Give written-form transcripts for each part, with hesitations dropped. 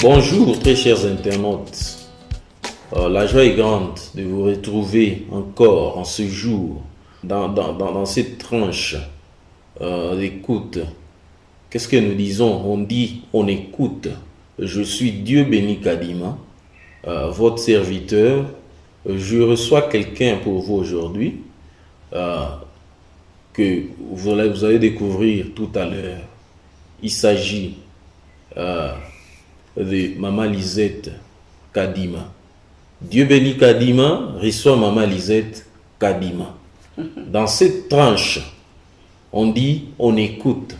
Bonjour très chers internautes, la joie est grande de vous retrouver encore en ce jour dans cette tranche d'écoute. Qu'est-ce que nous disons? On dit, on écoute. Je suis Dieu béni Kadima, votre serviteur. Je reçois quelqu'un pour vous aujourd'hui que vous allez découvrir tout à l'heure. Il s'agit de Maman Lisette Kadima. Dieu béni Kadima reçoit Maman Lisette Kadima. Dans cette tranche, on dit on écoute.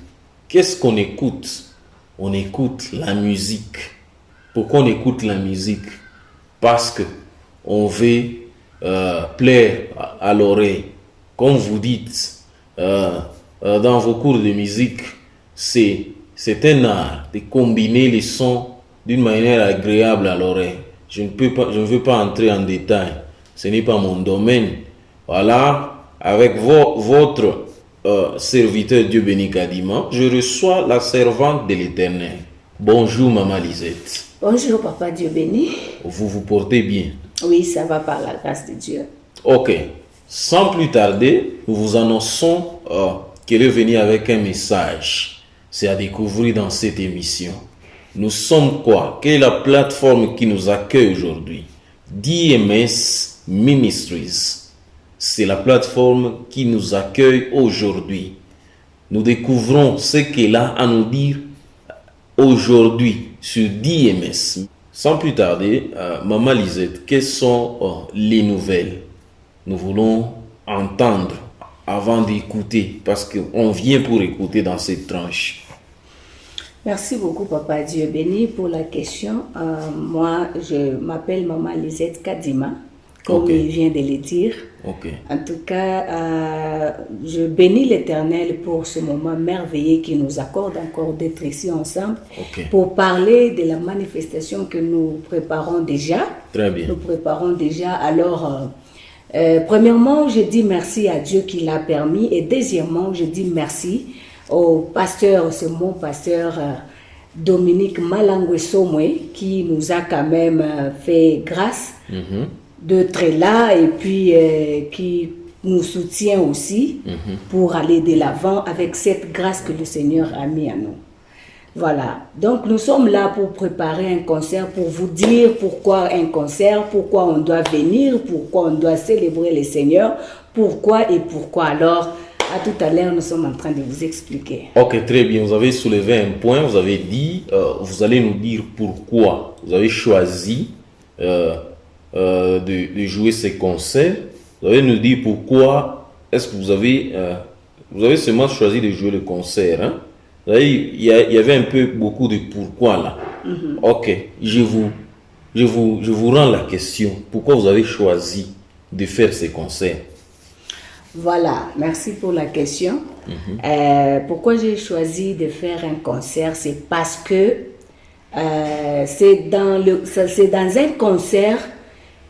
Qu'est-ce qu'on écoute? On écoute la musique. Pourquoi on écoute la musique? Parce que on veut plaire à l'oreille. Comme vous dites dans vos cours de musique, c'est un art de combiner les sons d'une manière agréable à l'oreille. Je ne veux pas entrer en détail. Ce n'est pas mon domaine. Voilà, avec votre serviteur Dieu béni Kadima, je reçois la servante de l'Éternel. Bonjour Maman Lisette. Bonjour Papa Dieu béni. Vous vous portez bien? Oui, ça va par la grâce de Dieu. Ok. Sans plus tarder, nous vous annonçons qu'elle est venue avec un message. C'est à découvrir dans cette émission. Nous sommes quoi? Quelle est la plateforme qui nous accueille aujourd'hui? DMS Ministries. C'est la plateforme qui nous accueille aujourd'hui. Nous découvrons ce qu'elle a à nous dire aujourd'hui sur DMS. Sans plus tarder, Maman Lisette, quelles sont les nouvelles? Nous voulons entendre avant d'écouter, parce qu'on vient pour écouter dans cette tranche. Merci beaucoup Papa Dieu béni pour la question. Moi, je m'appelle Maman Lisette Kadima, comme il vient de le dire. En tout cas, je bénis l'Éternel pour ce moment merveilleux qui nous accorde encore d'être ici ensemble pour parler de la manifestation que nous préparons déjà. Très bien. Nous préparons déjà. Alors, premièrement, je dis merci à Dieu qui l'a permis, et deuxièmement, je dis merci au pasteur, c'est mon pasteur Dominique Malangwe-Somwe, qui nous a quand même fait grâce d'être là, et puis qui nous soutient aussi pour aller de l'avant avec cette grâce que le Seigneur a mis à nous. Voilà, donc nous sommes là pour préparer un concert, pour vous dire pourquoi un concert, pourquoi on doit venir, pourquoi on doit célébrer le Seigneur, pourquoi et pourquoi. Alors, à tout à l'heure, nous sommes en train de vous expliquer. Ok, très bien. Vous avez soulevé un point. Vous avez dit, vous allez nous dire pourquoi vous avez choisi de jouer ces concerts. Vous allez nous dire pourquoi est-ce que vous avez seulement choisi de jouer le concert. Hein? Il y avait un peu beaucoup de pourquoi là. Ok, je vous rends la question. Pourquoi vous avez choisi de faire ces concerts? Voilà, merci pour la question. Pourquoi j'ai choisi de faire un concert? C'est parce que c'est dans un concert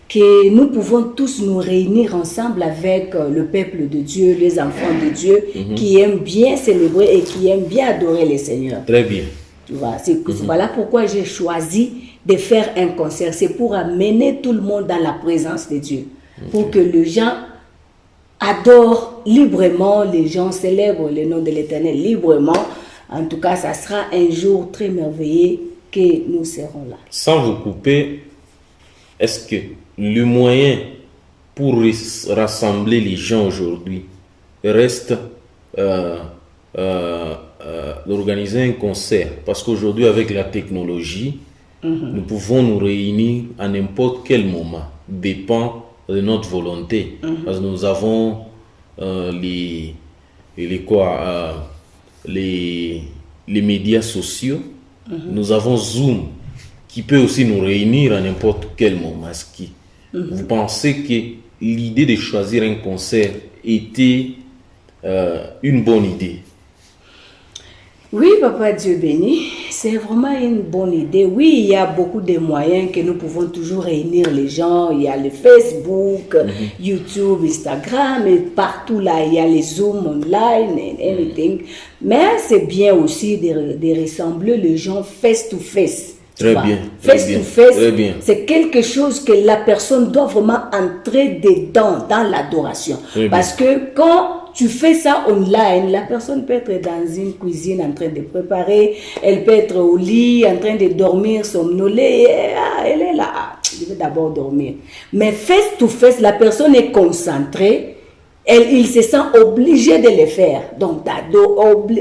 que nous pouvons tous nous réunir ensemble avec le peuple de Dieu, les enfants de Dieu, qui aiment bien célébrer et qui aiment bien adorer le Seigneur. Très bien. Tu vois, voilà pourquoi j'ai choisi de faire un concert. C'est pour amener tout le monde dans la présence de Dieu. Pour que les gens adorent librement, les gens célèbrent le nom de l'Éternel librement. En tout cas, ça sera un jour très merveilleux que nous serons là. Sans vous couper, est-ce que le moyen pour rassembler les gens aujourd'hui reste d'organiser un concert? Parce qu'aujourd'hui, avec la technologie, nous pouvons nous réunir à n'importe quel moment, dépend de notre volonté. Parce que nous avons les médias sociaux, nous avons Zoom, qui peut aussi nous réunir à n'importe quel moment. Vous pensez que l'idée de choisir un concert était une bonne idée? Oui, Papa Dieu béni, C'est vraiment une bonne idée. Oui, il y a beaucoup de moyens que nous pouvons toujours réunir les gens. Il y a le Facebook, YouTube, Instagram, et partout là, il y a les Zoom online and everything. Mais c'est bien aussi de rassembler les gens face to face. Très bien. Face to face, très bien. c'est quelque chose que la personne doit vraiment entrer dedans, dans l'adoration. Parce que quand tu fais ça online, la personne peut être dans une cuisine en train de préparer, elle peut être au lit en train de dormir, somnolée, elle est là, je vais d'abord dormir. Mais face to face, la personne est concentrée, il se sent obligé de le faire. Donc,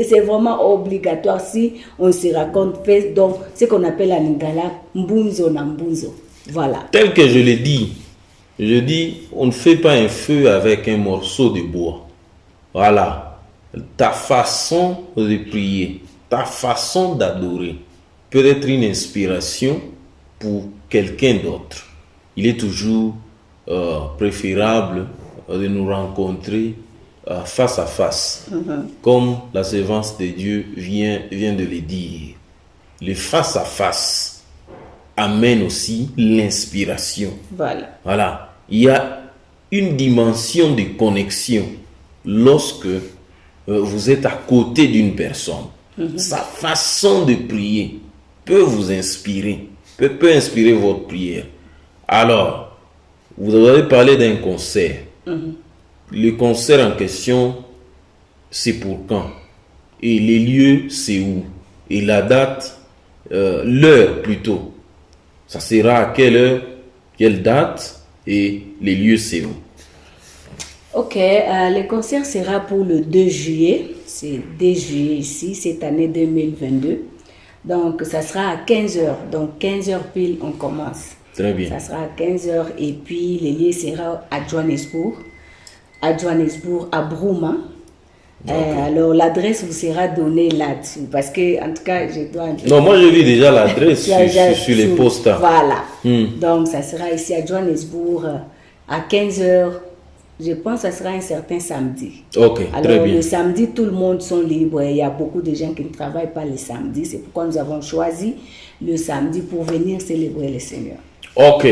c'est vraiment obligatoire si on se raconte face. Donc, ce qu'on appelle en lingala, mbunzo na mbunzo. Voilà. Tel que je l'ai dit, je dis, on ne fait pas un feu avec un morceau de bois. Voilà, ta façon de prier, ta façon d'adorer peut être une inspiration pour quelqu'un d'autre. Il est toujours préférable de nous rencontrer face à face, comme la servante de Dieu vient de le dire. Le face à face amène aussi l'inspiration. Voilà, il y a une dimension de connexion. Lorsque vous êtes à côté d'une personne, sa façon de prier peut vous inspirer, peut inspirer votre prière. Alors, vous avez parlé d'un concert. Le concert en question, c'est pour quand? Et les lieux, c'est où? Et la date, l'heure plutôt. Ça sera à quelle heure, quelle date, et les lieux, c'est où? Ok, le concert sera pour le 2 juillet. C'est 2 juillet ici, cette année 2022. Donc, ça sera à 15h. Donc, 15h pile, on commence. Très bien. Ça sera à 15h et puis le lieu sera à Johannesburg. À Johannesburg, à Brouma. Alors, l'adresse vous sera donnée là-dessus. Parce que, en tout cas, je dois... Non, moi, je lis déjà l'adresse sur les postas. Voilà. Donc, ça sera ici à Johannesburg à 15h. Je pense que ça sera un certain samedi. Ok, alors, très bien. Le samedi, tout le monde sont libres. Il y a beaucoup de gens qui ne travaillent pas le samedi. C'est pourquoi nous avons choisi le samedi pour venir célébrer le Seigneur. Ok.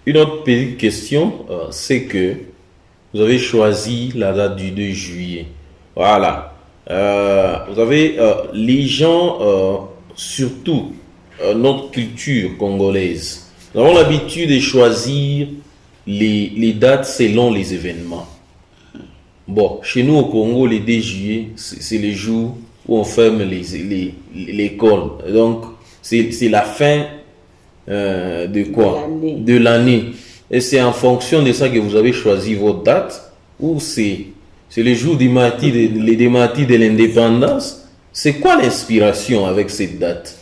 Une autre petite question, c'est que vous avez choisi la date du 2 juillet. Voilà. Vous avez les gens, surtout notre culture congolaise. Nous avons l'habitude de choisir les dates selon les événements. Bon, chez nous au Congo, le 2 juillet, c'est le jour où on ferme l'école. Donc, c'est la fin de quoi? De l'année. Et c'est en fonction de ça que vous avez choisi votre date, ou c'est le jour des martyrs de l'indépendance? C'est quoi l'inspiration avec cette date?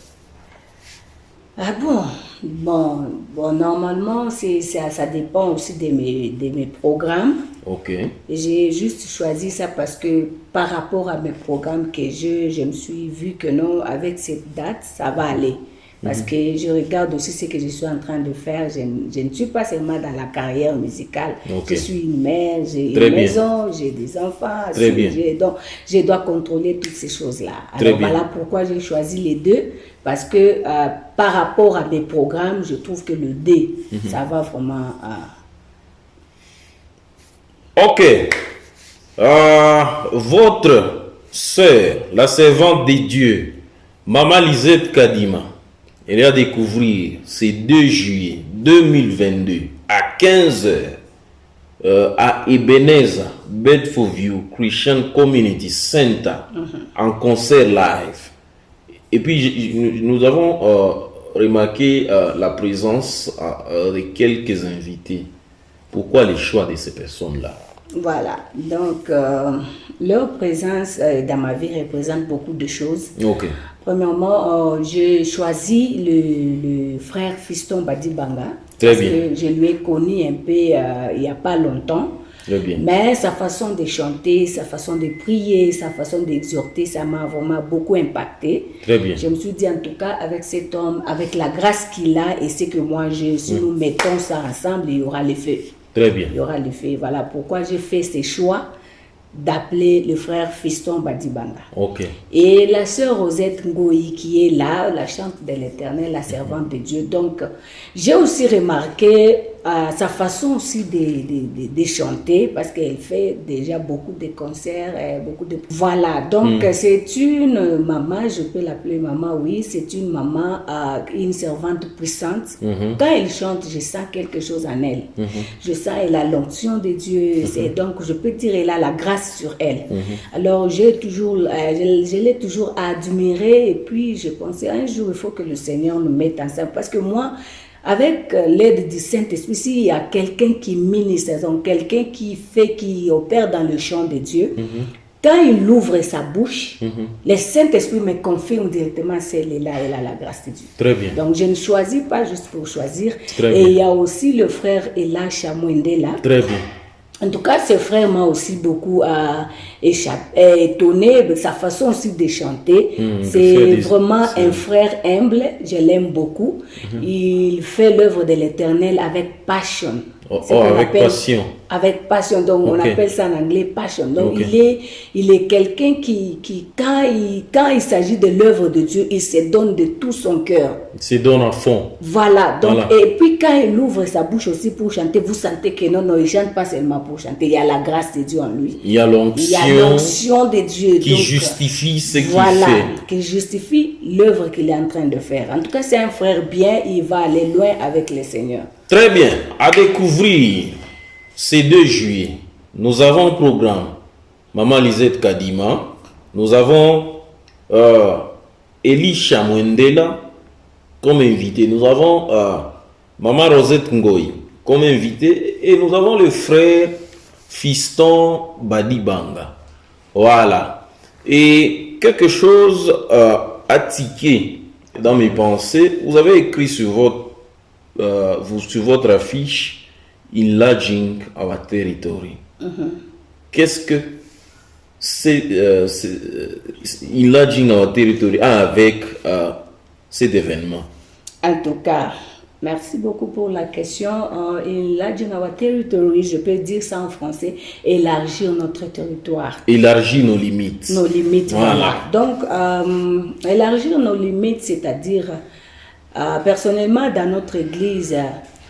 Ah bon? Bon, normalement, ça dépend aussi de mes programmes. Ok. J'ai juste choisi ça parce que par rapport à mes programmes que je me suis vu que non, avec cette date, ça va aller. Parce que je regarde aussi ce que je suis en train de faire. Je ne suis pas seulement dans la carrière musicale. Je suis une mère, j'ai une maison, j'ai des enfants. Donc, je dois contrôler toutes ces choses-là. Alors voilà pourquoi j'ai choisi les deux. Parce que par rapport à mes programmes, je trouve que le D, ça va vraiment... Ok. Votre sœur, la servante de Dieu, Maman Lisette Kadima, elle a découvert ce 2 juillet 2022 à 15h à Ebenezer, Bedfordview Christian Community Center en concert live. Et puis nous avons remarqué la présence de quelques invités. Pourquoi le choix de ces personnes-là? Voilà, donc leur présence dans ma vie représente beaucoup de choses. Ok. Premièrement, j'ai choisi le frère Fiston Badibanga. Très bien. Que je lui ai connu un peu il n'y a pas longtemps. Très bien. Mais sa façon de chanter, sa façon de prier, sa façon d'exhorter, ça m'a vraiment beaucoup impacté. Très bien. Je me suis dit en tout cas, avec cet homme, avec la grâce qu'il a et ce que moi j'ai, si nous mettons ça ensemble, il y aura l'effet. Très bien. Il y aura l'effet. Voilà pourquoi j'ai fait ces choix d'appeler le frère Fiston Badibanga. Ok. Et la sœur Rosette Ngoï qui est là, la chante de l'Éternel, la servante de Dieu. Donc, j'ai aussi remarqué sa façon aussi de chanter, parce qu'elle fait déjà beaucoup de concerts, beaucoup de... Voilà, donc c'est une maman, je peux l'appeler maman, oui, c'est une maman, une servante puissante. Quand elle chante, je sens quelque chose en elle. Je sens elle a l'onction de Dieu, donc je peux dire elle a la grâce sur elle. Alors je l'ai toujours admirée, et puis je pensais un jour il faut que le Seigneur nous mette ensemble, parce que moi, avec l'aide du Saint-Esprit, s'il y a quelqu'un qui ministre, donc quelqu'un qui opère dans le chant de Dieu, quand il ouvre sa bouche, le Saint-Esprit me confirme directement celle-là, elle a la grâce de Dieu. Très bien. Donc je ne choisis pas juste pour choisir. Très et bien. il y a aussi le frère Ela Chamwendela. Très bien. En tout cas, ce frère m'a aussi beaucoup étonné de sa façon aussi de chanter. C'est vraiment un frère humble, je l'aime beaucoup. Il fait l'œuvre de l'Éternel avec passion. Avec passion. Avec passion, donc on appelle ça en anglais passion. Donc il est quelqu'un qui quand il s'agit de l'œuvre de Dieu, il se donne de tout son cœur. Il se donne à fond. Voilà, donc et puis quand il ouvre sa bouche aussi pour chanter, vous sentez que non, il ne chante pas seulement pour chanter, il y a la grâce de Dieu en lui. Il y a l'onction de Dieu qui justifie ce qu'il voilà, fait. Qui justifie l'œuvre qu'il est en train de faire. En tout cas, c'est un frère bien, il va aller loin avec le Seigneur. Très bien, à découvrir ce 2 juillet, nous avons un programme Maman Lisette Kadima, nous avons Eli Chamwendela comme invité, nous avons Maman Rosette Ngoï comme invité, et nous avons le frère Fiston Badibanga. Voilà. Et quelque chose a tiqué dans mes pensées. Vous avez écrit sur votre affiche Enlarging Our Territory. Qu'est-ce que c'est Enlarging Our Territory avec cet événement? En tout cas, merci beaucoup pour la question. Enlarging Our Territory, je peux dire ça en français, élargir notre territoire. Élargir nos limites. Nos limites, voilà. Donc, élargir nos limites, c'est-à-dire, personnellement, dans notre église,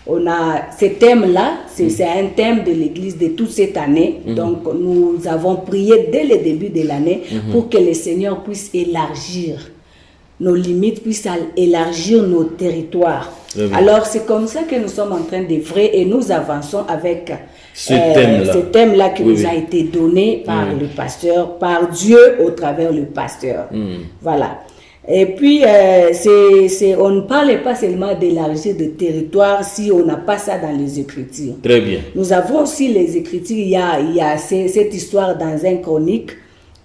on a ce thème-là, c'est un thème de l'église de toute cette année. Donc, nous avons prié dès le début de l'année pour que le Seigneur puisse élargir nos limites, puisse élargir nos territoires. Alors, c'est comme ça que nous sommes en train d'œuvrer et nous avançons avec ce thème-là qui nous a été donné par le pasteur, par Dieu au travers le pasteur. Voilà. Et puis, on ne parle pas seulement d'élargir de territoire si on n'a pas ça dans les Écritures. Très bien. Nous avons aussi les Écritures, il y a cette histoire dans 1 Chronique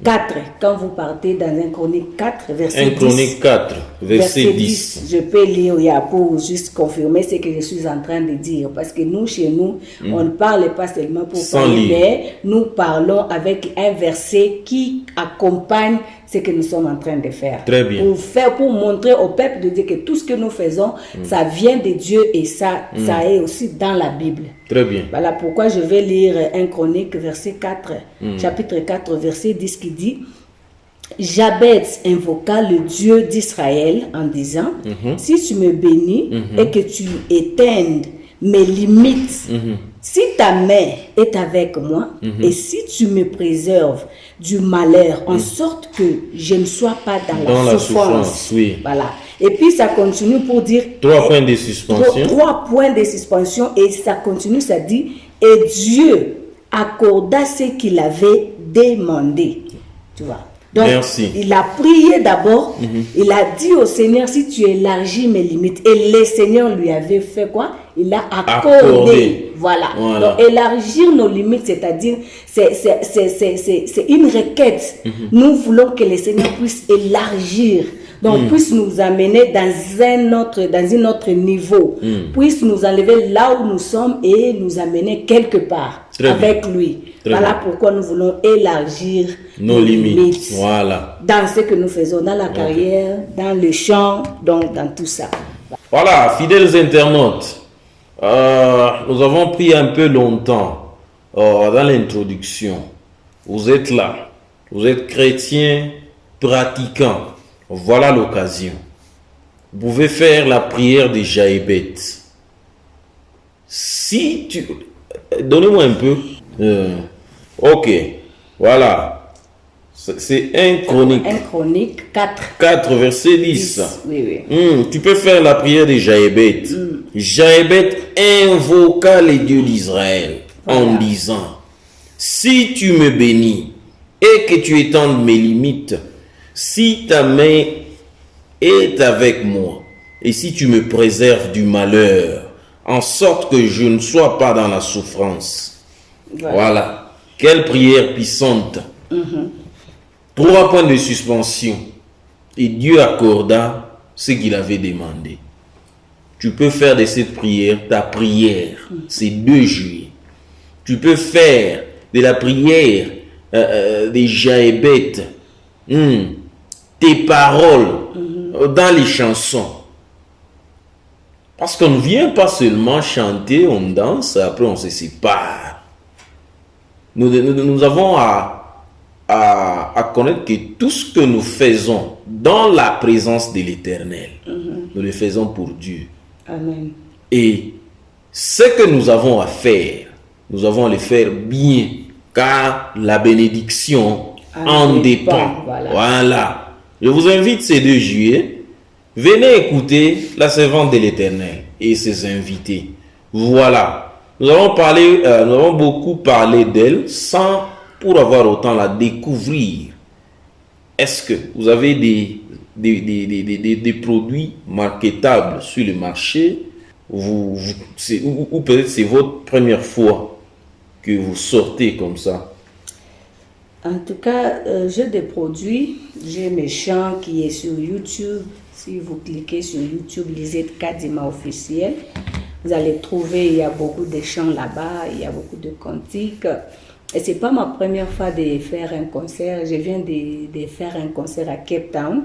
4, quand vous partez dans 1 Chronique 4, verset 10. 1 Chronique 4, verset 10. Je peux lire pour juste confirmer ce que je suis en train de dire. Parce que nous, chez nous, on ne parle pas seulement pour parler, mais nous parlons avec un verset qui accompagne ce que nous sommes en train de faire. Très bien. Pour montrer au peuple de Dieu que tout ce que nous faisons, ça vient de Dieu et ça est aussi dans la Bible. Très bien. Voilà pourquoi je vais lire 1 Chronique, verset 4, chapitre 4, verset 10 qui dit: Jabez invoqua le Dieu d'Israël en disant, si tu me bénis et que tu éteindes mes limites, si ta main est avec moi et si tu me préserves du malheur en sorte que je ne sois pas dans la souffrance. Oui. Voilà. Et puis ça continue pour dire 3 points de suspension. 3 points de suspension et ça continue, ça dit: et Dieu accorda ce qu'il avait demandé. Tu vois. Donc, merci. Il a prié d'abord, il a dit au Seigneur, si tu élargis mes limites. Et le Seigneur lui avait fait quoi? Il a accordé. Voilà. Donc, élargir nos limites, c'est-à-dire, c'est une requête. Nous voulons que le Seigneur puisse élargir. Donc, puisse nous amener dans un autre niveau. Puisse nous enlever là où nous sommes et nous amener quelque part avec lui. Voilà pourquoi nous voulons élargir nos limites. Voilà. Dans ce que nous faisons, dans la carrière, dans le chant, donc dans tout ça. Voilà, fidèles internautes, nous avons pris un peu longtemps dans l'introduction vous êtes là, vous êtes chrétien pratiquant, voilà l'occasion. Vous pouvez faire la prière de Jaébet. Si tu... Donnez-moi un peu. Ok, voilà. C'est 1 Chronique. 1 Chronique 4. 4, verset 10. Oui. Tu peux faire la prière de Jaébet. Jaébet invoqua les dieux d'Israël en disant, si tu me bénis et que tu étendes mes limites, si ta main est avec moi et si tu me préserves du malheur, en sorte que je ne sois pas dans la souffrance. Voilà. Quelle prière puissante. 3 points de suspension. Et Dieu accorda ce qu'il avait demandé. Tu peux faire de cette prière ta prière. C'est 2 juillet. Tu peux faire de la prière des Jaébet tes paroles dans les chansons. Parce qu'on ne vient pas seulement chanter, on danse, après on se sépare. Nous avons à connaître que tout ce que nous faisons dans la présence de l'Éternel, nous le faisons pour Dieu. Amen. Et ce que nous avons à faire, nous avons à le faire bien, car la bénédiction en dépend. Voilà. Je vous invite ces 2 juillet. Venez écouter la servante de l'Éternel et ses invités. Voilà. Nous avons beaucoup parlé d'elle sans pour avoir autant la découvrir. Est-ce que vous avez des produits marketables sur le marché ou peut-être c'est votre première fois que vous sortez comme ça? En tout cas, j'ai des produits. J'ai mes chants qui est sur YouTube. Si vous cliquez sur YouTube, Lisette Kadima officiel, vous allez trouver, il y a beaucoup de chants là-bas, il y a beaucoup de cantiques. Et ce n'est pas ma première fois de faire un concert. Je viens de faire un concert à Cape Town.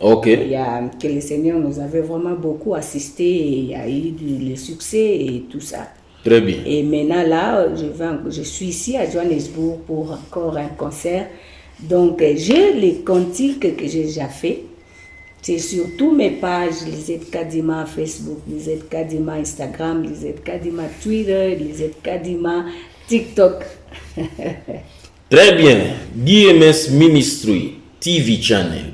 Ok. Que le Seigneur nous avait vraiment beaucoup assisté et il y a eu le succès et tout ça. Très bien. Et maintenant là, je suis ici à Johannesburg pour encore un concert. Donc j'ai les cantiques que j'ai déjà fait. C'est sur toutes mes pages, Lisette Kadima Facebook, Lisette Kadima Instagram, Lisette Kadima Twitter, Lisette Kadima TikTok. Très bien. DMS Ministry TV channel.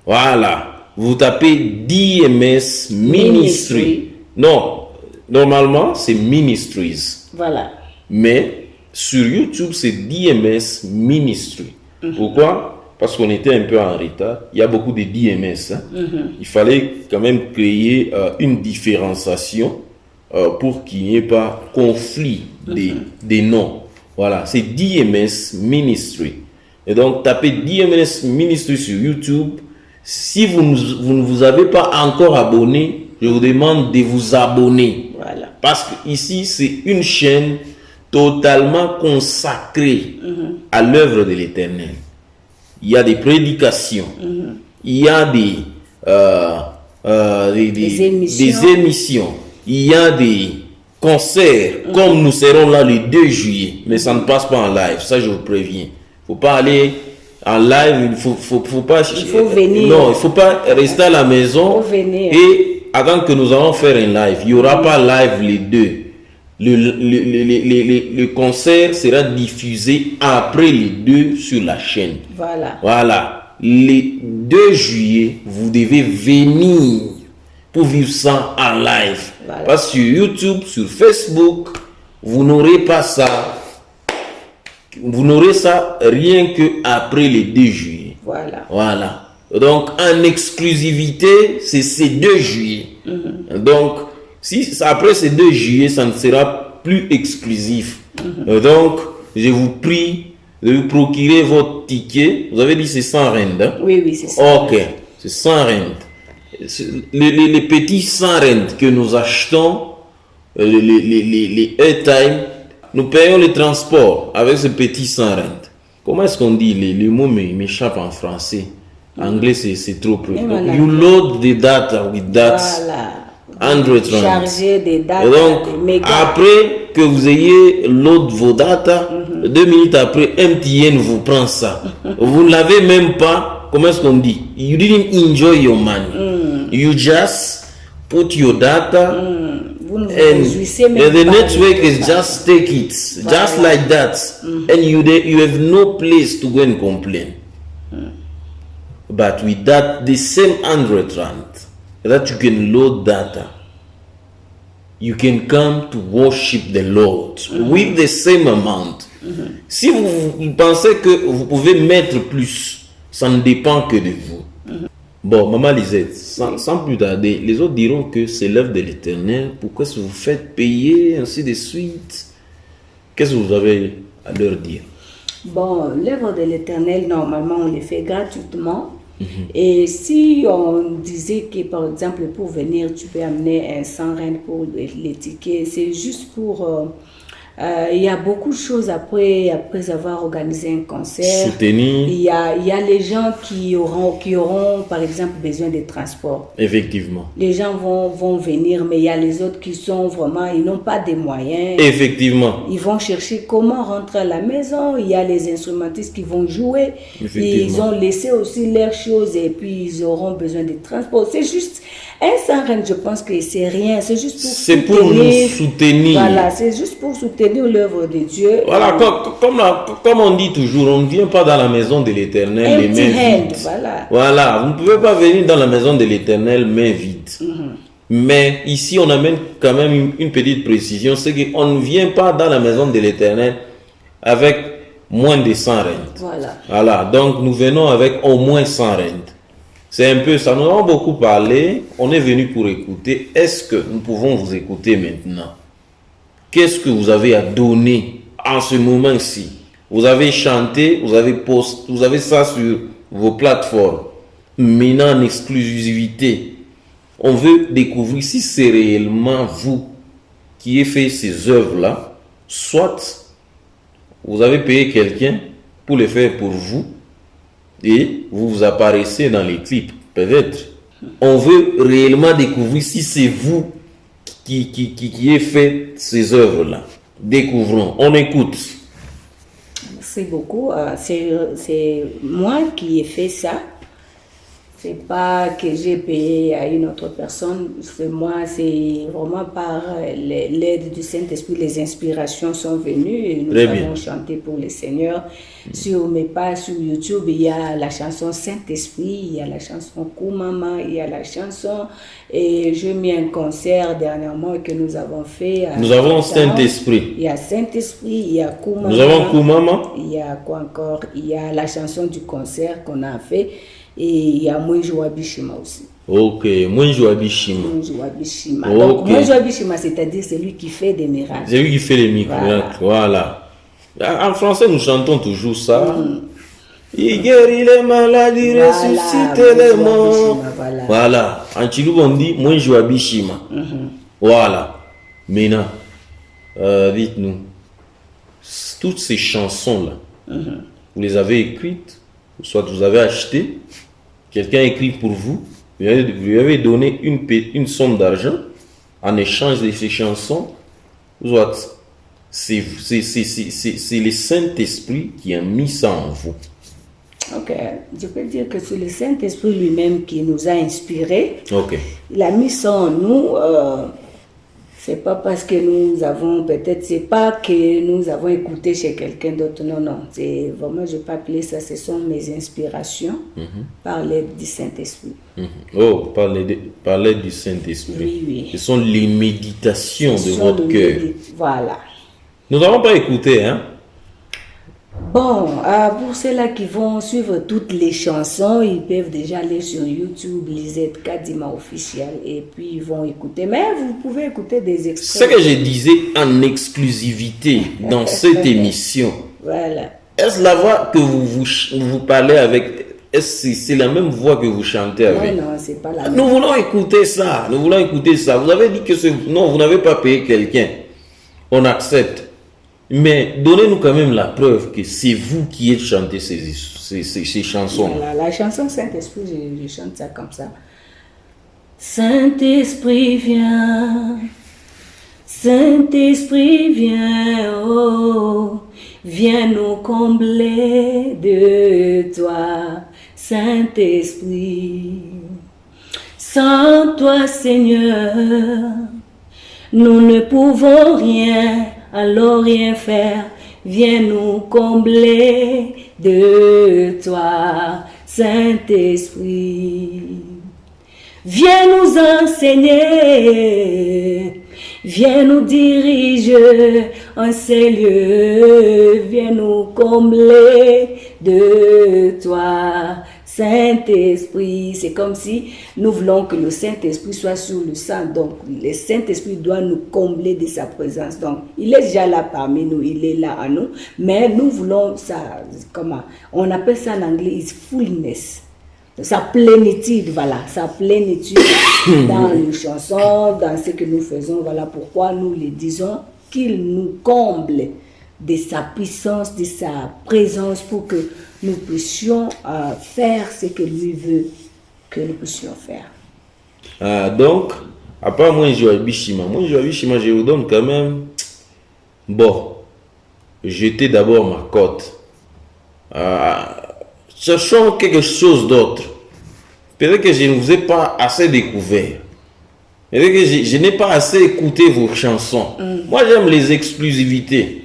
Voilà. Vous tapez DMS Ministry. Non, normalement c'est Ministries. Voilà. Mais sur YouTube c'est DMS Ministry. Pourquoi? Parce qu'on était un peu en retard. Il y a beaucoup de DMS. Il fallait quand même créer une différenciation pour qu'il n'y ait pas conflit des noms. Voilà, c'est DMS Ministry. Et donc, tapez DMS Ministry sur YouTube. Si vous ne vous avez pas encore abonné, je vous demande de vous abonner. Voilà. Parce que ici, c'est une chaîne totalement consacrée à l'œuvre de l'Éternel. Il y a des prédications, il y a des émissions, il y a des concerts, comme nous serons là le 2 juillet, mais ça ne passe pas en live, ça je vous préviens. Il ne faut pas aller en live, il faut venir. Non, il ne faut pas rester à la maison et avant que nous allons faire un live, il n'y aura pas live les 2. Le concert sera diffusé après les 2 sur la chaîne. Voilà. Les 2 juillet, vous devez venir pour vivre ça en live. Parce que sur YouTube, sur Facebook, vous n'aurez pas ça. Vous n'aurez ça rien que après les 2 juillet. Voilà. Donc, en exclusivité, c'est ces 2 juillet. Donc, si après ces 2 juillet, ça ne sera plus exclusif. Donc, je vous prie de vous procurer votre ticket. Vous avez dit c'est 100 rand. Hein? Oui, c'est ça. Ok, c'est 100 rand. Les petits 100 rand que nous achetons, les airtime, nous payons le transport avec ce petit 100 rand. Comment est-ce qu'on dit le mot m'échappe en français? En anglais, c'est trop peu. You load the data with that. 130. Charger des datas, Et donc, des mégas. après que vous ayez load vos data, 2 minutes après, MTN vous prend ça. Vous ne l'avez même pas, comment est-ce qu'on dit? You didn't enjoy your money. You just put your data Vous ne vous and réjouissez même the pas network de is ça. just take it, just Voilà. like that. And you have no place to go and complain. But with that, the same 100 rand that you can load data, you can come to worship the Lord with the same amount. Si vous pensez que vous pouvez mettre plus, ça ne dépend que de vous. Bon, Maman Lisette, sans plus tarder, les autres diront que c'est l'œuvre de l'Éternel. Pourquoi est-ce que vous faites payer, ainsi de suite? Qu'est-ce que vous avez à leur dire? Bon, l'œuvre de l'Éternel, normalement, on les fait gratuitement. Et si on disait que, par exemple, pour venir, tu peux amener un 100 rand pour les tickets, c'est juste pour... il y a beaucoup de choses après avoir organisé un concert. Soutenir. Il y a les gens qui auront, par exemple, besoin de transport. Effectivement. Les gens vont venir, mais il y a les autres qui sont vraiment, ils n'ont pas de moyens. Effectivement. Ils vont chercher comment rentrer à la maison. Il y a les instrumentistes qui vont jouer. Ils ont laissé aussi leurs choses et puis ils auront besoin de transport. C'est juste un 100 rand, je pense que c'est rien. C'est juste pour C'est pour nous soutenir. Voilà, c'est juste pour soutenir l'œuvre de Dieu. Voilà, comme on dit toujours, on ne vient pas dans la maison de l'Éternel les mains vides. Voilà, vous ne pouvez pas venir dans la maison de l'Éternel mains vides. Mais ici, on amène quand même une petite précision, c'est qu'on ne vient pas dans la maison de l'Éternel avec moins de 100 rand. Voilà, donc nous venons avec au moins 100 rand. C'est un peu ça, nous avons beaucoup parlé, on est venu pour écouter. Est-ce que nous pouvons vous écouter maintenant? Qu'est-ce que vous avez à donner en ce moment-ci? Vous avez chanté, vous avez posté, vous avez ça sur vos plateformes. Maintenant en exclusivité, on veut découvrir si c'est réellement vous qui avez fait ces œuvres-là. Soit vous avez payé quelqu'un pour le faire pour vous et vous apparaissez dans les clips. Peut-être. On veut réellement découvrir si c'est vous qui ait fait ces œuvres-là. Découvrons, on écoute. Merci beaucoup. C'est moi qui ai fait ça. C'est pas que j'ai payé à une autre personne. C'est moi, c'est vraiment par l'aide du Saint-Esprit. Les inspirations sont venues et nous avons chanté pour le Seigneur. Sur mes pages sur YouTube, il y a la chanson Saint-Esprit, il y a la chanson Koumama, il y a la chanson. Et j'ai mis un concert dernièrement que nous avons fait. Nous avons Saint-Esprit. Il y a Saint-Esprit, il y a Koumama. Nous avons Koumama. Il y a quoi encore? Il y a la chanson du concert qu'on a fait. Et il y a Mwenjou Abishima aussi. Ok, Mwenjou Abishima. Mwenjou Abishima. Donc, Mwenjou Abishima, c'est-à-dire celui qui fait des miracles. C'est lui qui fait les miracles, voilà. En français, nous chantons toujours ça. Il guérit les maladies, il ressuscite les morts. Voilà. En Chilou, on dit Mwenjou Abishima. Voilà. Maintenant, dites-nous, toutes ces chansons-là, vous les avez écrites, soit vous avez acheté, quelqu'un a écrit pour vous, vous lui avez donné une somme d'argent en échange de ces chansons, soit c'est le Saint-Esprit qui a mis ça en vous. Ok, je peux dire que c'est le Saint-Esprit lui-même qui nous a inspirés. Ok. Il a mis ça en nous. C'est pas parce que nous avons, peut-être, c'est pas que nous avons écouté chez quelqu'un d'autre. Non, non. C'est vraiment, je ne vais pas appeler ça, ce sont mes inspirations par l'aide du Saint-Esprit. Oh, par l'aide du Saint-Esprit. Oui, oui. Ce sont les méditations de votre cœur. Voilà. Nous n'avons pas écouté, hein? Bon, pour ceux-là qui vont suivre toutes les chansons, ils peuvent déjà aller sur YouTube, Lisette Kadima Official, et puis ils vont écouter. Mais vous pouvez écouter des extraits. Ce que je disais en exclusivité dans cette émission. Voilà. Est-ce la voix que vous parlez avec? Est-ce que c'est la même voix que vous chantez avec? Non, non, c'est pas la même. Nous voulons écouter ça. Nous voulons écouter ça. Vous avez dit que non, vous n'avez pas payé quelqu'un. On accepte. Mais donnez-nous quand même la preuve que c'est vous qui êtes chanté ces chansons. Voilà, la chanson Saint-Esprit, je chante ça comme ça. Saint-Esprit, viens. Saint-Esprit, viens, oh, viens nous combler de toi, Saint-Esprit. Sans toi, Seigneur, nous ne pouvons rien, alors rien faire. Viens nous combler de toi, Saint-Esprit. Viens nous enseigner, viens nous diriger en ces lieux, viens nous combler de toi, Saint-Esprit. C'est comme si nous voulons que le Saint-Esprit soit sur le sang. Donc, le Saint-Esprit doit nous combler de sa présence. Donc, il est déjà là parmi nous, il est là en nous. Mais nous voulons ça, comment on appelle ça en anglais, is fullness. Sa plénitude, voilà, sa plénitude dans les chansons, dans ce que nous faisons. Voilà pourquoi nous le disons, qu'il nous comble de sa puissance, de sa présence pour que nous puissions faire ce que lui veut que nous puissions faire. Donc, à part moi, je vous donne quand même. Bon, jetez d'abord ma cote. Cherchons quelque chose d'autre. Peut-être que je ne vous ai pas assez découvert. Peut-être que je n'ai pas assez écouté vos chansons. Moi, j'aime les exclusivités.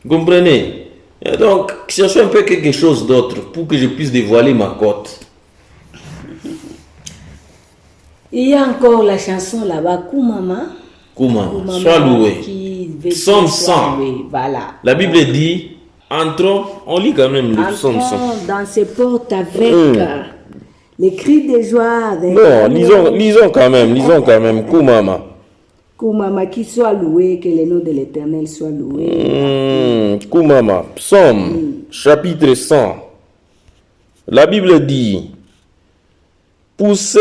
Vous comprenez? Et donc, cherchons un peu quelque chose d'autre pour que je puisse dévoiler ma cote. Il y a encore la chanson là-bas, Koumama. Koumama, sois loué. Psaume 100. Voilà. La Bible dit, entrons, on lit quand même le psaume 100. Dans ces portes avec les cris de joie. Avec bon, lisons quand même, Koumama. Koumama, qui soit loué, que le nom de l'Éternel soit loué. Koumama, psaume, chapitre 100. La Bible dit, poussez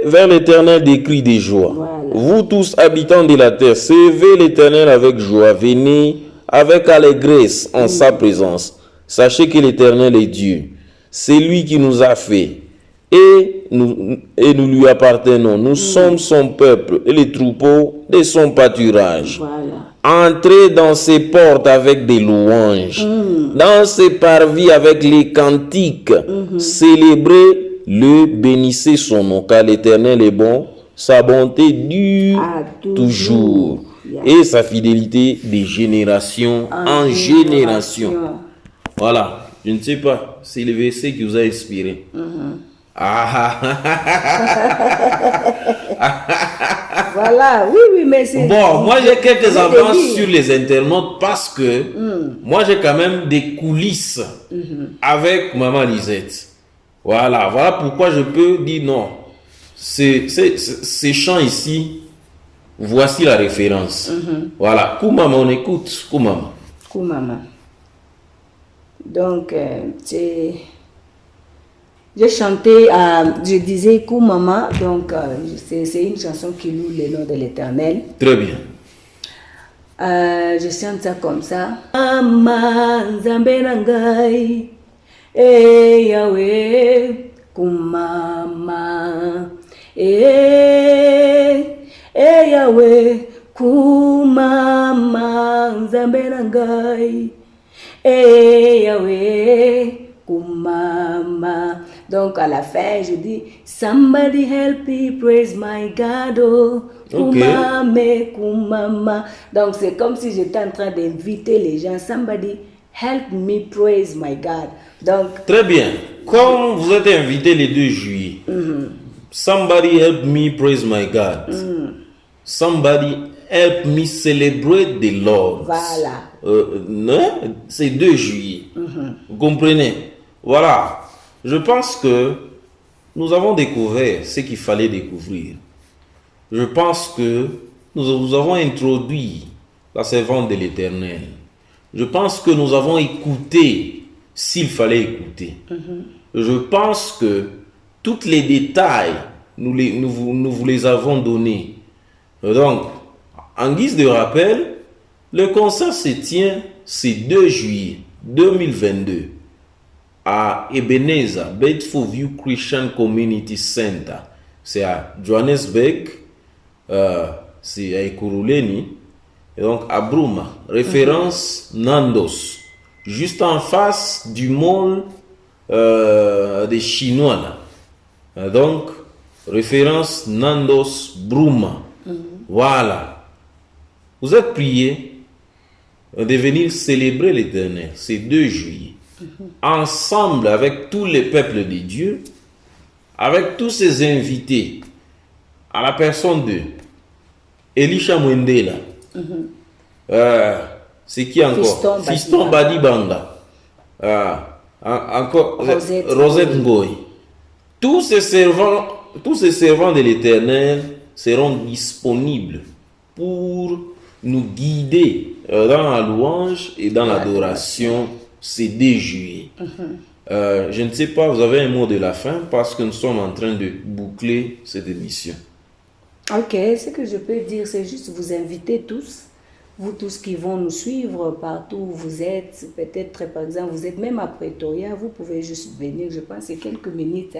vers l'Éternel des cris de joie. Voilà. Vous tous habitants de la terre, servez l'Éternel avec joie. Venez avec allégresse en sa présence. Sachez que l'Éternel est Dieu. C'est lui qui nous a fait. Et nous lui appartenons. Nous sommes son peuple et les troupeaux de son pâturage. Voilà. Entrez dans ses portes avec des louanges. Dans ses parvis avec les cantiques. Célébrez-le, bénissez son nom, car l'Éternel est bon. Sa bonté dure toujours. Et sa fidélité de génération en génération. Voilà. Je ne sais pas, c'est le verset qui vous a inspiré. Voilà, oui, mais c'est... Bon, moi j'ai quelques avances sur les internautes parce que moi j'ai quand même des coulisses avec Maman Lisette. Voilà pourquoi je peux dire non. Ces chants ici, voici la référence. Voilà, Koumama, on écoute Koumama. Koumama. Donc, j'ai chanté, je disais Koumama, donc c'est une chanson qui loue le nom de l'Éternel. Très bien. Je chante ça comme ça. Mama Nzambe nangai, eh Yahweh, Koumama, eh Yahweh, Koumama Nzambe nangai. Eh Yahweh, Koumama. Donc à la fin, je dis somebody help me praise my God. Oh, Koumame, Koumama. Donc c'est comme si j'étais en train d'inviter les gens. Somebody help me praise my God. Donc très bien. Comme vous êtes invité le 2 juillet, somebody help me praise my God. Somebody help me celebrate the Lord. Voilà. C'est 2 juillet. Vous comprenez? Voilà. Je pense que nous avons découvert ce qu'il fallait découvrir. Je pense que nous avons introduit la servante de l'Éternel. Je pense que nous avons écouté s'il fallait écouter. Je pense que tous les détails, nous vous les avons donnés. Donc, en guise de rappel, le concert se tient ce 2 juillet 2022 à Ebenezer, Bedford View Christian Community Center, c'est à Johannesburg, c'est à Ekurhuleni, et donc à Bruma, référence Nandos, juste en face du mall des Chinois là. Donc, référence Nandos Bruma. Voilà. Vous êtes priés de venir célébrer l'Éternel, c'est 2 juillet. Ensemble avec tous les peuples de Dieu, avec tous ces invités, à la personne de Elisha Mwendela, c'est qui encore? Fiston Badi Banda, encore Rosette Ngoy. Tous ces servants de l'Éternel seront disponibles pour nous guider dans la louange et dans l'adoration. C'est 2 juillet. Je ne sais pas, vous avez un mot de la fin parce que nous sommes en train de boucler cette émission. Ok, ce que je peux dire, c'est juste vous inviter tous, vous tous qui vont nous suivre partout où vous êtes, peut-être par exemple, vous êtes même à Pretoria, vous pouvez juste venir, je pense, c'est quelques minutes,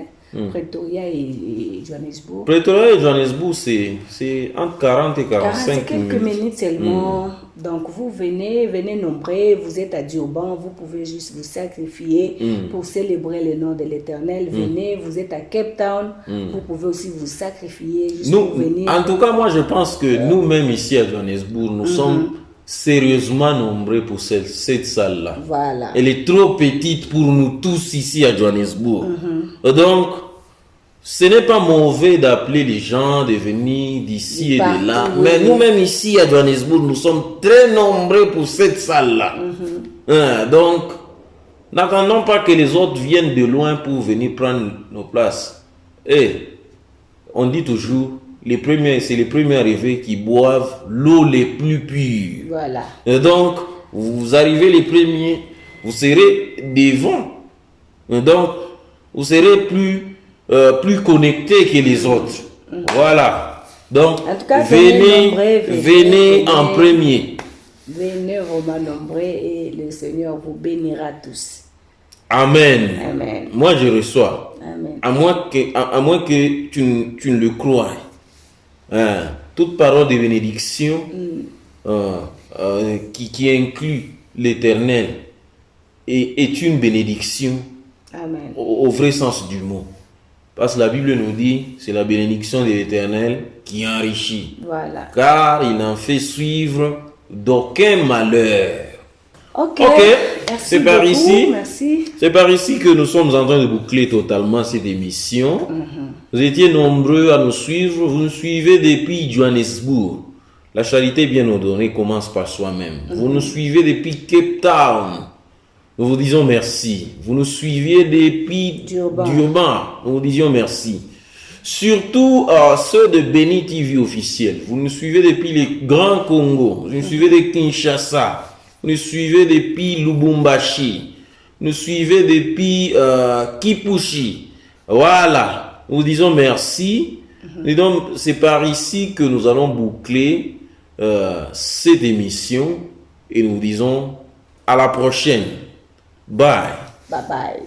Pretoria et Johannesburg. Pretoria et Johannesburg, c'est entre 40 et 45 minutes. C'est quelques minutes seulement. Donc vous venez nombreux, vous êtes à Durban, vous pouvez juste vous sacrifier pour célébrer le nom de l'Éternel. Venez, vous êtes à Cape Town, vous pouvez aussi vous sacrifier juste pour venir. En tout cas, moi je pense que nous-mêmes ici à Johannesburg, nous sommes sérieusement nombreux pour cette salle-là. Voilà. Elle est trop petite pour nous tous ici à Johannesburg. Donc, ce n'est pas mauvais d'appeler les gens de venir d'ici et de là. Mais nous-mêmes ici à Johannesburg, nous sommes très nombreux pour cette salle-là. Donc, n'attendons pas que les autres viennent de loin pour venir prendre nos places. Et on dit toujours, c'est les premiers arrivés qui boivent l'eau les plus pures. Voilà. Et donc, vous arrivez les premiers, vous serez devant. Et donc, vous serez plus connectés que les autres. Voilà. Donc, en tout cas, venez en premier. Venez vraiment nombreux et le Seigneur vous bénira tous. Amen. Amen. Moi, je reçois. Amen. À moins que tu ne le crois. Toute parole de bénédiction qui inclut l'Éternel est une bénédiction. Amen. Au vrai sens du mot. Parce que la Bible nous dit, c'est la bénédiction de l'Éternel qui enrichit. Voilà. Car il n'en fait suivre d'aucun malheur. Ok. C'est par ici. Merci. C'est par ici que nous sommes en train de boucler totalement cette émission. Vous étiez nombreux à nous suivre. Vous nous suivez depuis Johannesburg. La charité bien ordonnée commence par soi-même. Vous nous suivez depuis Cape Town. Nous vous disons merci. Vous nous suiviez depuis Durban. Nous vous disions merci. Surtout ceux de Béni TV officiel. Vous nous suivez depuis les Grands Congo. Vous nous suivez de Kinshasa. Vous nous suivez depuis Lubumbashi. Vous nous suivez depuis Kipushi. Voilà. Nous vous disons merci. Et donc, c'est par ici que nous allons boucler cette émission. Et nous vous disons à la prochaine. Bye. Bye bye.